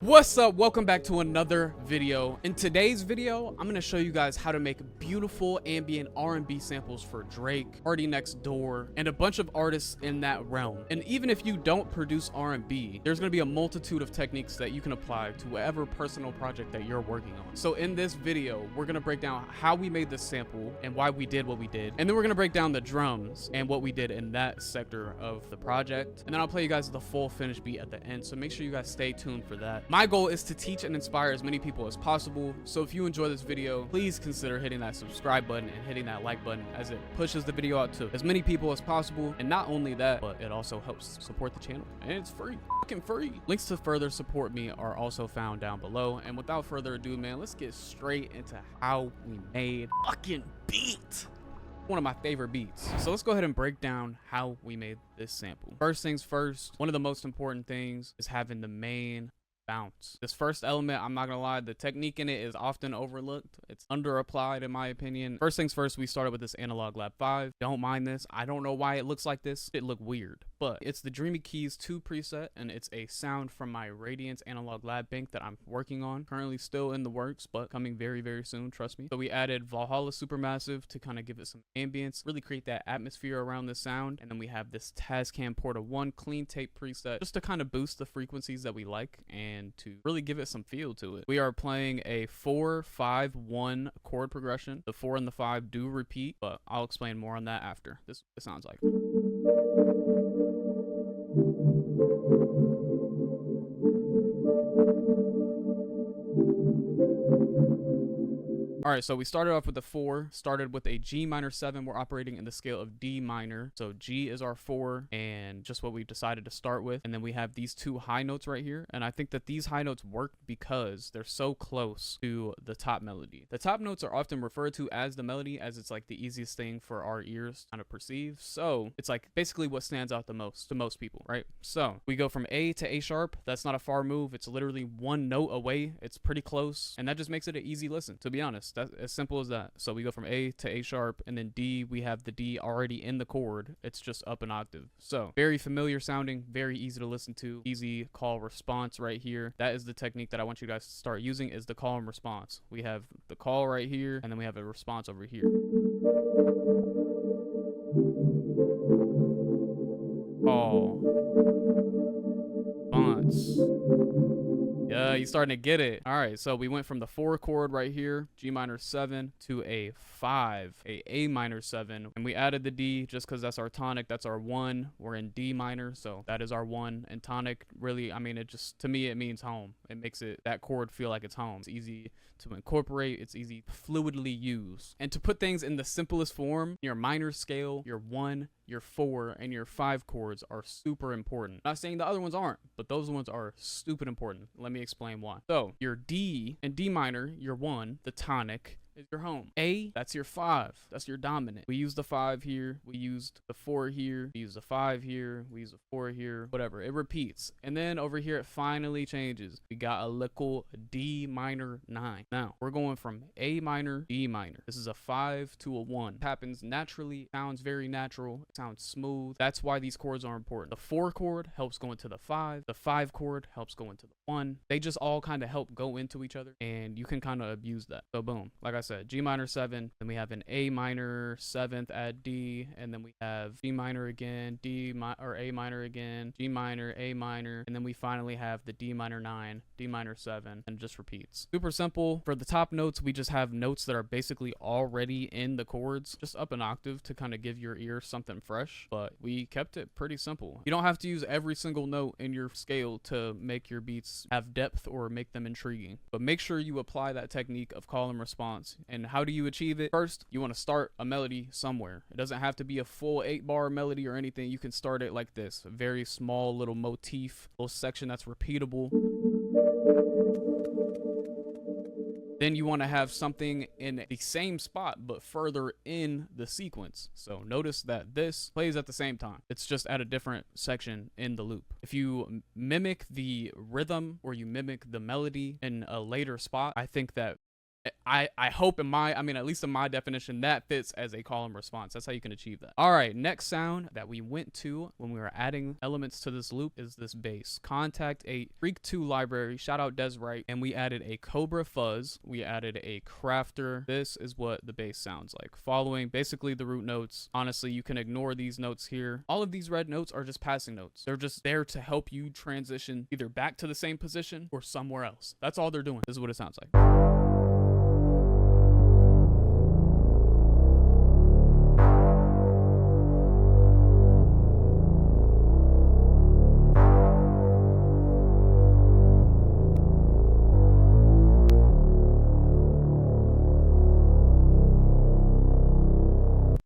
What's up? Welcome back to another video. In today's video, I'm going to show you guys how to make beautiful ambient R&B samples for Drake, PartyNextDoor, and a bunch of artists in that realm. And even if you don't produce R&B, there's going to be a multitude of techniques that you can apply to whatever personal project that you're working on. So in this video, we're going to break down how we made this sample and why we did what we did. And then we're going to break down the drums and what we did in that sector of the project. And then I'll play you guys the full finished beat at the end. So make sure you guys stay tuned for that. My goal is to teach and inspire as many people as possible. So if you enjoy this video, please consider hitting that subscribe button and hitting that like button, as it pushes the video out to as many people as possible. And not only that, but it also helps support the channel, and it's free, fucking free. Links to further support me are also found down below. And without further ado, man, let's get straight into how we made fucking beat. One of my favorite beats. So let's go ahead and break down how we made this sample. First things first, one of the most important things is having the main bounce. This first element, I'm not gonna lie, the technique in it is often overlooked. It's under applied in my opinion. First things first, we started with this Analog Lab 5. Don't mind this. I don't know why it looks like this. It look weird, but it's the Dreamy Keys 2 preset, and it's a sound from my Radiance Analog Lab bank that I'm working on. Currently still in the works, but coming very, very soon, trust me. So we added Valhalla Supermassive to kind of give it some ambience, really create that atmosphere around the sound. And then we have this Tascam Porta 1 clean tape preset just to kind of boost the frequencies that we like and to really give it some feel to it. We are playing a 4-5-1 chord progression. The 4 and the 5 do repeat, but I'll explain more on that after. This sounds like. All right, so we started off with the 4, started with a G minor 7. We're operating in the scale of D minor. So G is our 4 and just what we decided to start with. And then we have these two high notes right here. And I think that these high notes work because they're so close to the top melody. The top notes are often referred to as the melody, as it's like the easiest thing for our ears to kind of perceive. So it's like basically what stands out the most to most people, right? So we go from A to A sharp. That's not a far move. It's literally one note away. It's pretty close. And that just makes it an easy listen, to be honest. That's as simple as that. So we go from A to A sharp, and then D, we have the D already in the chord. It's just up an octave. So very familiar sounding, very easy to listen to, easy call response right here. That is the technique that I want you guys to start using, is the call and response. We have the call right here, and then we have a response over here. Call. Response. Yeah, you're starting to get it. All right, so we went from the 4 chord right here, G minor 7, to a 5, A minor 7, and we added the D just because that's our tonic. That's our 1. We're in D minor, so that is our 1. And tonic, really, I mean, it just, to me, it means home. It makes it, that chord, feel like it's home. It's easy to incorporate. It's easy to fluidly use. And to put things in the simplest form, your minor scale, your 1, your 4, and your 5 chords are super important. Not saying the other ones aren't, but those ones are stupid important. Let me explain why. So your D and D minor, your 1, the tonic, is your home. A, that's your 5. That's your dominant. We use the 5 here. We used the 4 here. We use the 5 here. We use the 4 here. Whatever. It repeats. And then over here, it finally changes. We got a little D minor 9. Now, we're going from A minor, D minor. This is a 5 to a 1. It happens naturally. Sounds very natural. It sounds smooth. That's why these chords are important. The 4 chord helps go into the 5. The 5 chord helps go into the 1. They just all kind of help go into each other, and you can kind of abuse that. So boom, like I said, G minor 7, then we have an A minor 7th at D, and then we have G minor again, or A minor again, G minor, A minor, and then we finally have the D minor 9, D minor 7, and it just repeats. Super simple. For the top notes, we just have notes that are basically already in the chords, just up an octave to kind of give your ear something fresh, but we kept it pretty simple. You don't have to use every single note in your scale to make your beats have depth or make them intriguing, but make sure you apply that technique of call and response. And how do you achieve it? First, you want to start a melody somewhere. It doesn't have to be a full 8-bar melody or anything. You can start it like this, a very small little motif, little section that's repeatable. Then you want to have something in the same spot but further in the sequence. So notice that this plays at the same time. It's just at a different section in the loop. If you mimic the rhythm or you mimic the melody in a later spot, I think that I hope at least in my definition, that fits as a call and response. That's how you can achieve that. All right, next sound that we went to when we were adding elements to this loop is this bass. Contact a Freak 2 library, shout out Des Wright, and we added a Cobra fuzz. We added a crafter. This is what the bass sounds like. Following basically the root notes. Honestly, you can ignore these notes here. All of these red notes are just passing notes. They're just there to help you transition either back to the same position or somewhere else. That's all they're doing. This is what it sounds like.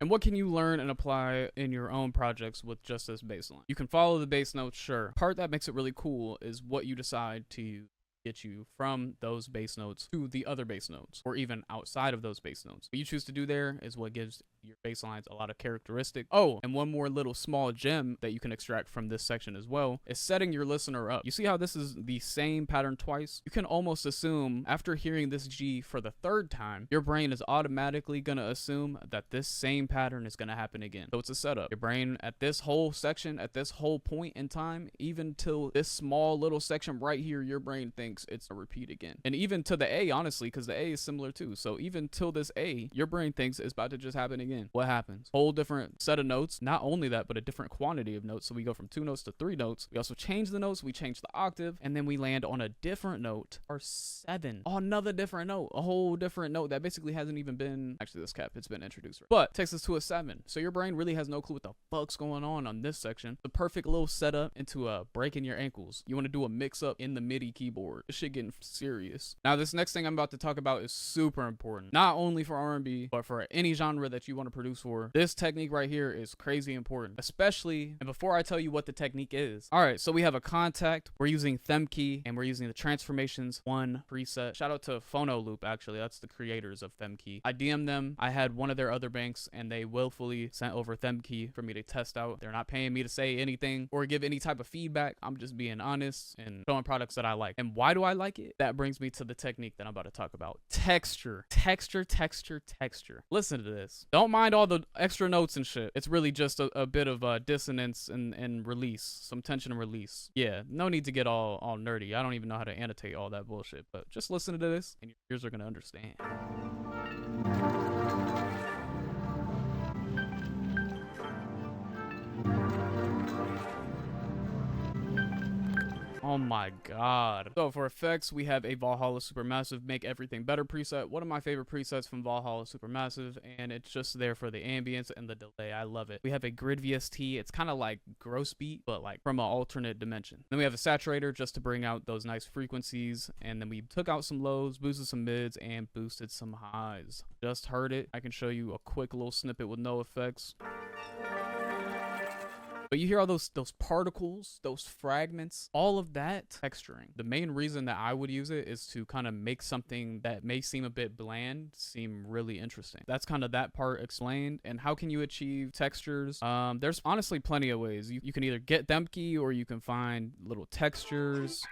And what can you learn and apply in your own projects with just this bass line? You can follow the bass notes, sure. Part that makes it really cool is what you decide to get you from those bass notes to the other bass notes, or even outside of those bass notes. What you choose to do there is what gives your bass lines a lot of characteristic. Oh, and one more little small gem that you can extract from this section as well is setting your listener up. You see how this is the same pattern twice? You can almost assume after hearing this G for the third time, your brain is automatically gonna assume that this same pattern is gonna happen again. So it's a setup. Your brain at this whole section, at this whole point in time, even till this small little section right here, your brain thinks it's a repeat again. And even to the A, honestly, because the A is similar too. So even till this A, your brain thinks it's about to just happen again. What happens? Whole different set of notes. Not only that, but a different quantity of notes. So we go from 2 notes to 3 notes. We also change the notes. We change the octave. And then we land on a different note, or 7. Oh, another different note. A whole different note that basically hasn't even been, actually this cap, it's been introduced. But takes us to a 7. So your brain really has no clue what the fuck's going on this section. The perfect little setup into breaking your ankles. You want to do a mix up in the MIDI keyboard. This shit getting serious. Now this next thing I'm about to talk about is super important. Not only for R&B, but for any genre that you want to produce for. This technique right here is crazy important, especially, and before I tell you what the technique is. All right, so we have a contact. We're using ThemKey, and we're using the Transformations 1 preset. Shout out to Phono Loop, actually. That's the creators of ThemKey. I DM'd them. I had one of their other banks, and they willfully sent over ThemKey for me to test out. They're not paying me to say anything or give any type of feedback. I'm just being honest and showing products that I like. And why do I like it? That brings me to the technique that I'm about to talk about. Texture. Texture, texture, texture. Listen to this. Don't mind all the extra notes and shit. It's really just a bit of dissonance and release. Some tension and release. Yeah, no need to get all nerdy. I don't even know how to annotate all that bullshit. But just listen to this and your ears are going to understand. Oh my god. So for effects, we have a Valhalla Supermassive Make Everything Better preset. One of my favorite presets from Valhalla Supermassive, and it's just there for the ambience and the delay. I love it. We have a Grid VST. It's kind of like Gross Beat, but like from an alternate dimension. Then we have a saturator just to bring out those nice frequencies, and then we took out some lows, boosted some mids, and boosted some highs. Just heard it. I can show you a quick little snippet with no effects. But you hear all those particles, those fragments, all of that texturing. The main reason that I would use it is to kind of make something that may seem a bit bland seem really interesting. That's kind of that part explained. And how can you achieve textures? There's honestly plenty of ways. You can either get ThemKey or you can find little textures.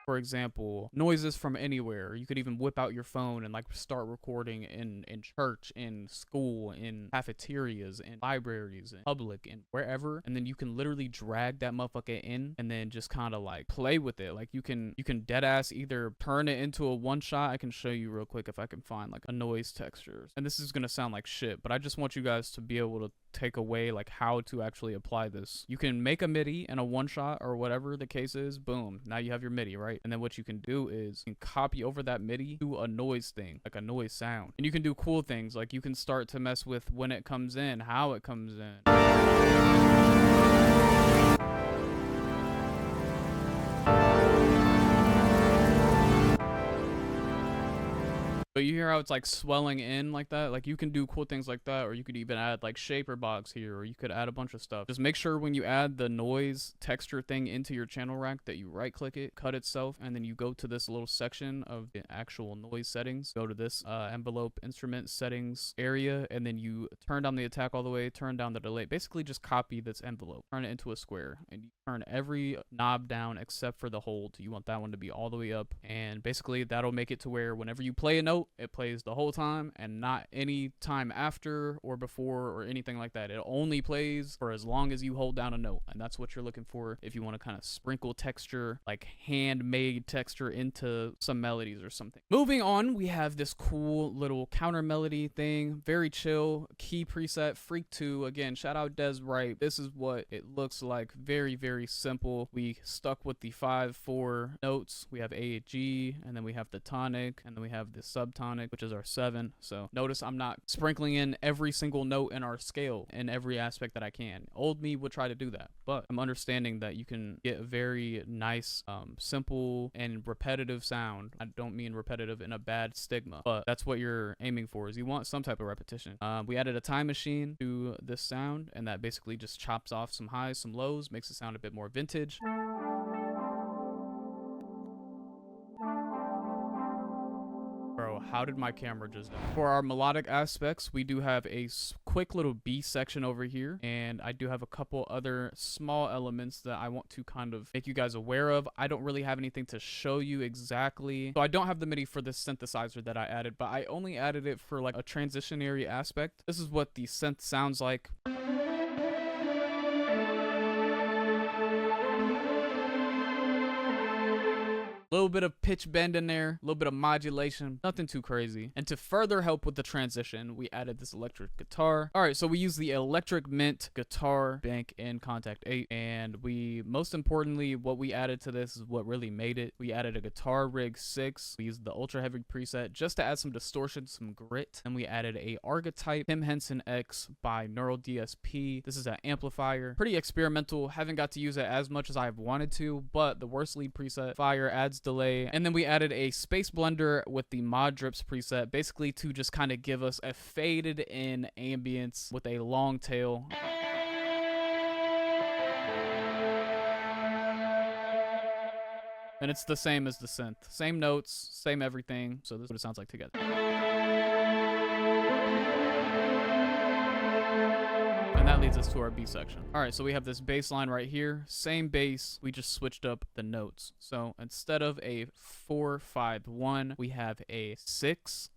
For example, noises from anywhere. You could even whip out your phone and like start recording in church, in school, in cafeterias, in libraries, in public, and wherever. And then you can literally drag that motherfucker in and then just kind of like play with it. Like you can dead ass either turn it into a one shot. I can show you real quick if I can find like a noise textures. And this is gonna sound like shit, but I just want you guys to be able to take away like how to actually apply this. You can make a MIDI and a one shot or whatever the case is. Boom. Now you have your MIDI, right? And then what you can do is you can copy over that MIDI to a noise thing, like a noise sound. And you can do cool things, like you can start to mess with when it comes in, how it comes in. But you hear how it's like swelling in like that? Like you can do cool things like that, or you could even add like shaper box here, or you could add a bunch of stuff. Just make sure when you add the noise texture thing into your channel rack that you right click it, cut itself, and then you go to this little section of the actual noise settings. Go to this envelope instrument settings area, and then you turn down the attack all the way, turn down the delay. Basically just copy this envelope, turn it into a square, and you turn every knob down except for the hold. You want that one to be all the way up, and basically that'll make it to where whenever you play a note, it plays the whole time and not any time after or before or anything like that. It only plays for as long as you hold down a note, and that's what you're looking for if you want to kind of sprinkle texture, like handmade texture into some melodies or something. Moving on, we have this cool little counter melody thing, very chill key preset, Freak 2. Again, shout out Des Wright. This is what it looks like. Very, very simple. We stuck with the 5/4 notes. We have A, G, and then we have the tonic, and then we have the subtonic, which is our 7. So notice I'm not sprinkling in every single note in our scale in every aspect that I can. Old me would try to do that, but I'm understanding that you can get a very nice, simple and repetitive sound. I don't mean repetitive in a bad stigma, but that's what you're aiming for, is you want some type of repetition. We added a time machine to this sound, and that basically just chops off some highs, some lows, makes it sound a bit more vintage. Bro, how did my camera just die? For our melodic aspects, we do have a quick little B section over here, and I do have a couple other small elements that I want to kind of make you guys aware of. I don't really have anything to show you exactly, so I don't have the MIDI for this synthesizer that I added, but I only added it for like a transitionary aspect. This is what the synth sounds like. A little bit of pitch bend in there, a little bit of modulation, nothing too crazy. And to further help with the transition, we added this electric guitar. All right, so we use the Electric Mint guitar bank in Contact 8, and most importantly, what we added to this is what really made it. We added a guitar rig 6. We used the ultra heavy preset just to add some distortion, some grit, and we added a Archetype Tim Henson X by Neural DSP. This is an amplifier, pretty experimental. Haven't got to use it as much as I've wanted to, but the worst lead preset, Fire, adds delay. And then we added a space blender with the mod drips preset, basically to just kind of give us a faded in ambience with a long tail. And it's the same as the synth, same notes, same everything. So this is what it sounds like together. And that leads us to our B section. All right, so we have this bass line right here, same bass, we just switched up the notes. So instead of a 4-5-1, we have a 6-1-7,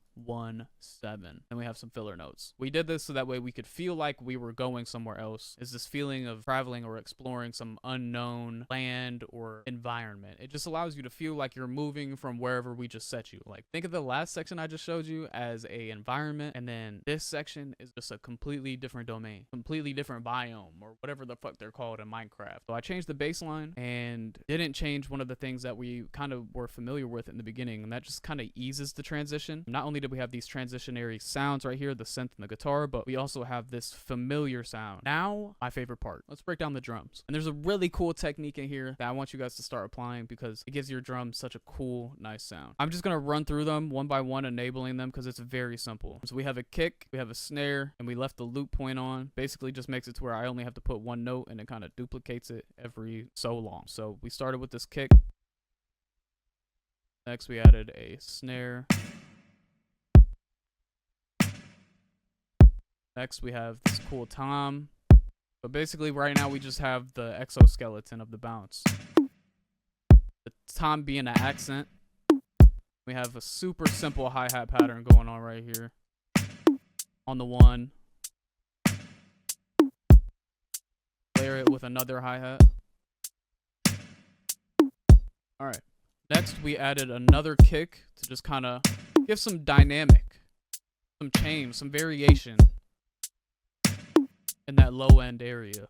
and we have some filler notes. We did this so that way we could feel like we were going somewhere else. Is this feeling of traveling or exploring some unknown land or environment. It just allows you to feel like you're moving from wherever we just set you. Like, think of the last section I just showed you as a environment, and then this section is just a completely different domain, completely different biome, or whatever the fuck they're called in Minecraft. So I changed the bass line and didn't change one of the things that we kind of were familiar with in the beginning, and that just kind of eases the transition. Not only did we have these transitionary sounds right here, the synth and the guitar, but we also have this familiar sound. Now, my favorite part. Let's break down the drums. And there's a really cool technique in here that I want you guys to start applying because it gives your drums such a cool, nice sound. I'm just going to run through them one by one, enabling them because it's very simple. So we have a kick, we have a snare, and we left the loop point on. Basically just makes it to where I only have to put one note and it kind of duplicates it every so long. So we started with this kick. Next, we added a snare. Next, we have this cool tom. But basically, right now, we just have the exoskeleton of the bounce. The tom being an accent. We have a super simple hi-hat pattern going on right here. On the one. Layer it with another hi-hat. Alright. Next, we added another kick to just kind of give some dynamic, some change, some variation in that low end area.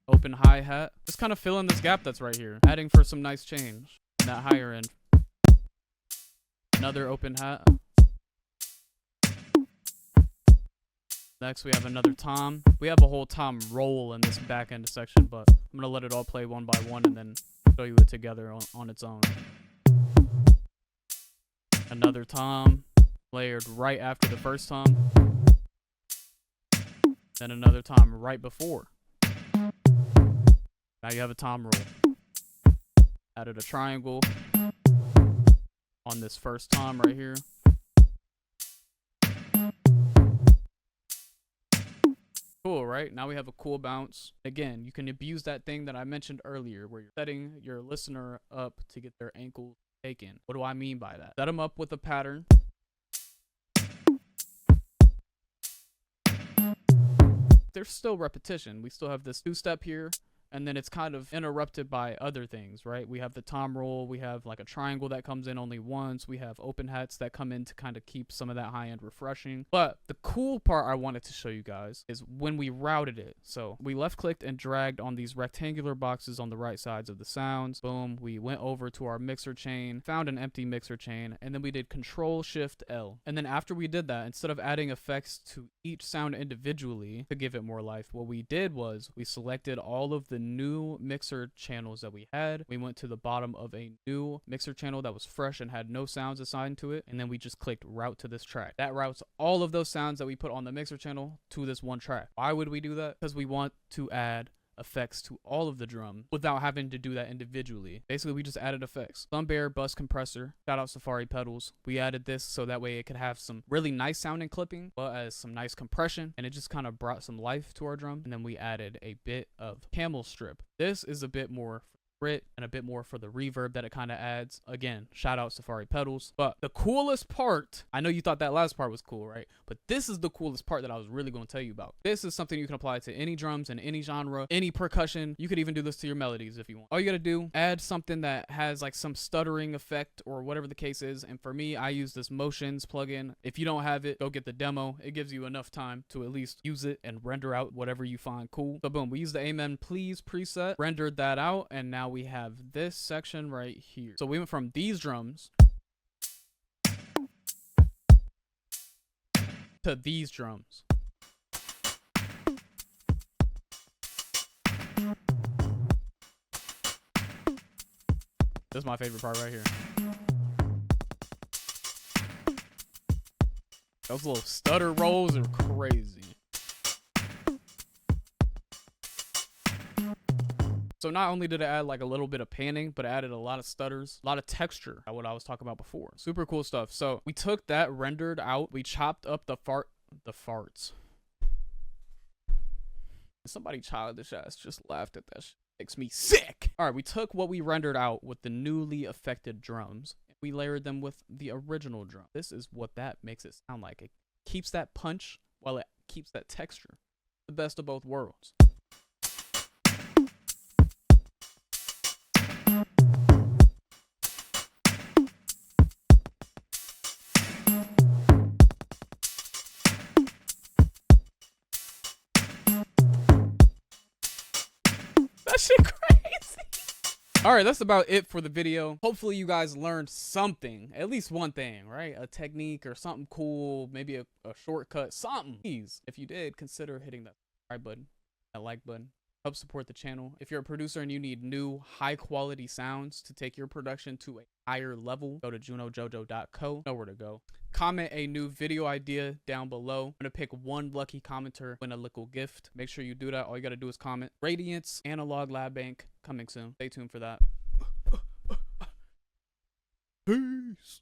Open hi-hat. Just kind of fill in this gap that's right here, adding for some nice change in that higher end. Another open hat. Next, we have another tom. We have a whole tom roll in this back end section, but I'm going to let it all play one by one and then show you it together on its own. Another tom layered right after the first tom. Then another tom right before. Now you have a tom roll. Added a triangle on this first tom right here. Cool, right? Now we have a cool bounce. Again, you can abuse that thing that I mentioned earlier where you're setting your listener up to get their ankle taken. What do I mean by that? Set them up with a pattern. There's still repetition. We still have this two-step here, and then it's kind of interrupted by other things, right? We have the tom roll, we have like a triangle that comes in only once, we have open hats that come in to kind of keep some of that high end refreshing. But the cool part I wanted to show you guys is when we routed it. So we left clicked and dragged on these rectangular boxes on the right sides of the sounds. Boom, we went over to our mixer chain, found an empty mixer chain, and then we did Control Shift L. And then after we did that, instead of adding effects to each sound individually to give it more life, what we did was we selected all of the new mixer channels that we had. We went to the bottom of a new mixer channel that was fresh and had no sounds assigned to it, and then we just clicked route to this track. That routes all of those sounds that we put on the mixer channel to this one track. Why would we do that? Because we want to add effects to all of the drum without having to do that individually. Basically, we just added effects. Thumb bear, bus compressor, shout out Safari pedals. We added this so that way it could have some really nice sounding clipping, but as some nice compression, and it just kind of brought some life to our drum. And then we added a bit of camel strip. This is a bit more grit and a bit more for the reverb that it kind of adds. Again, shout out Safari pedals. But the coolest part, I know you thought that last part was cool, right? But this is the coolest part that I was really going to tell you about. This is something you can apply to any drums and any genre, any percussion. You could even do this to your melodies if you want. All you got to do, add something that has like some stuttering effect or whatever the case is. And for me, I use this Motions plugin. If you don't have it, go get the demo. It gives you enough time to at least use it and render out whatever you find cool. So boom, we use the Amen Please preset, rendered that out, and now we have this section right here. So we went from these drums to these drums. This is my favorite part right here. Those little stutter rolls are crazy. So not only did it add like a little bit of panning, but it added a lot of stutters, a lot of texture, what I was talking about before. Super cool stuff. So we took that rendered out, we chopped up the farts. Somebody childish ass just laughed at that shit. Makes me sick. All right, we took what we rendered out with the newly affected drums. We layered them with the original drum. This is what that makes it sound like. It keeps that punch while it keeps that texture. The best of both worlds. That shit crazy. All right, that's about it for the video. Hopefully you guys learned something, at least one thing, right? A technique or something cool, maybe a shortcut, something. Please, if you did, consider hitting that subscribe button, that like button. Help support the channel. If you're a producer and you need new high quality sounds to take your production to a higher level, go to junojojo.co. Know where to go. Comment a new video idea down below. I'm gonna pick one lucky commenter, win a little gift. Make sure you do that. All you gotta do is comment. Radiance Analog Lab Bank coming soon. Stay tuned for that. Peace.